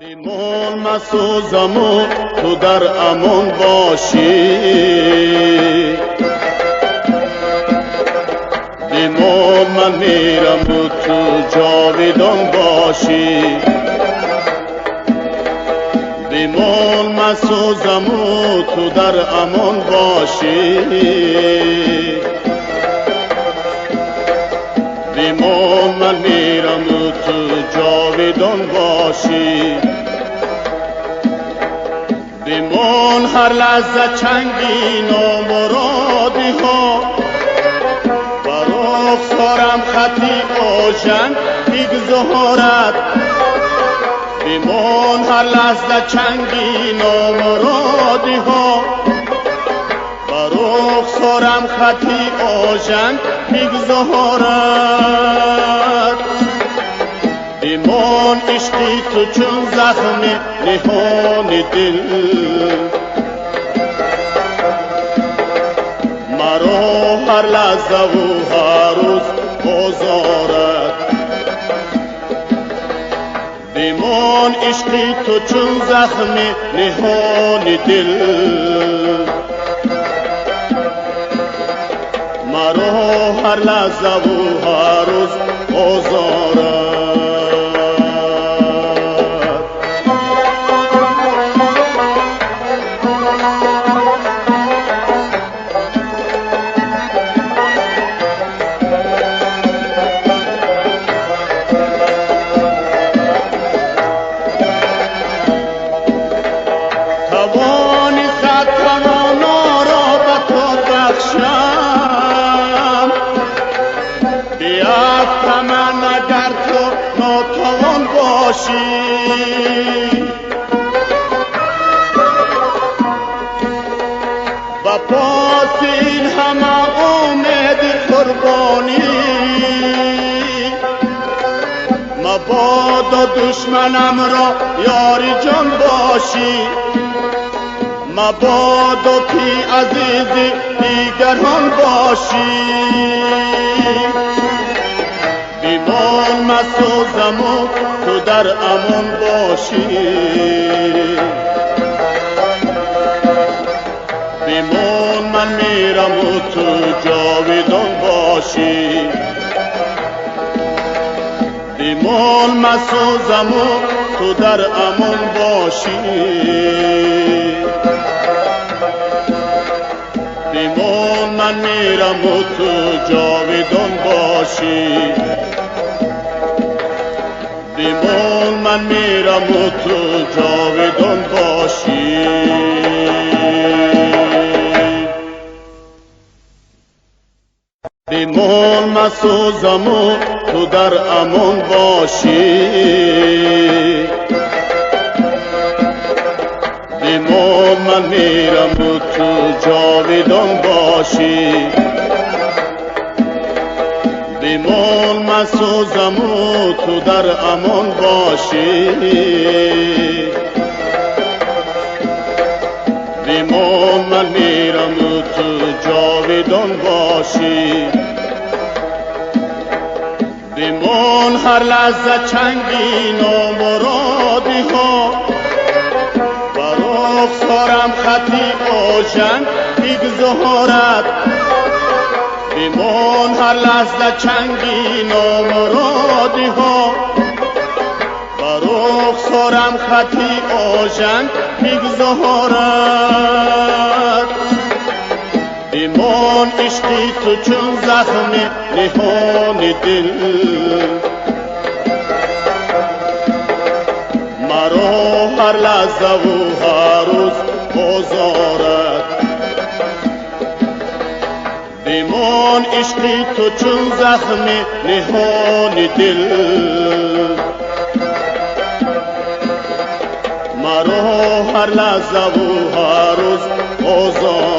بیمون مسوزم و تو در امان باشی، بیمون من میرم و تو جاویدان باشی، بیمون مسوزم و تو در امان باشی، بیمون من میرم و تو جاویدان باشی، بیمون هر لحظه چنگین و مرادی ها، بر رخسارم خطی اوژن میگذارد، بیمون هر لحظه چنگین و مرادی ها، بر رخسارم خطی اوژن میگذارد، بیمون عشقی تو چون زخم نهان دل، مرا هر لحظه و هر روز بازارد، بیمون عشقی تو چون زخم نهان دل، مرا هر لحظه و هر روز بازارد. توانی صد تمنا را به تو بخشم، بیفت من اگر تو ناتوان باشی، و پاس این همه امید قربانی، مبادا دشمنم را یاری جان باشی، مبادا که عزیز دیگران باشی، بیمون مسوزم و تو در امان باشی، بیمون من میرم و تو جاویدان باشی، بیمون مسوزم و تو در امان باشی، بیمون من میرم و تو جاویدان باشی، بیمون من میرم و تو جاویدان باشی. بیمون مسوزم و تو در امان باشی، بیمون من میرم و تو جاویدان باشی، بیمون مسوزم و تو در امان باشی، بیمون من میرم و تو جاویدان باشی، بیمون هر لحظه چنگین و مرادی ها، بر رخسارم خطی اوژن میگذارد، بیمون هر لحظه چنگین و مرادی ها، بر رخسارم خطی اوژن میگذارد، بیمون عشقی تو چون زخم نهان دل، مرا هر لحظه و هر روز بازارد، بیمون عشقی تو چون زخم نهان دل، مرا هر لحظه و هر روز بازارد.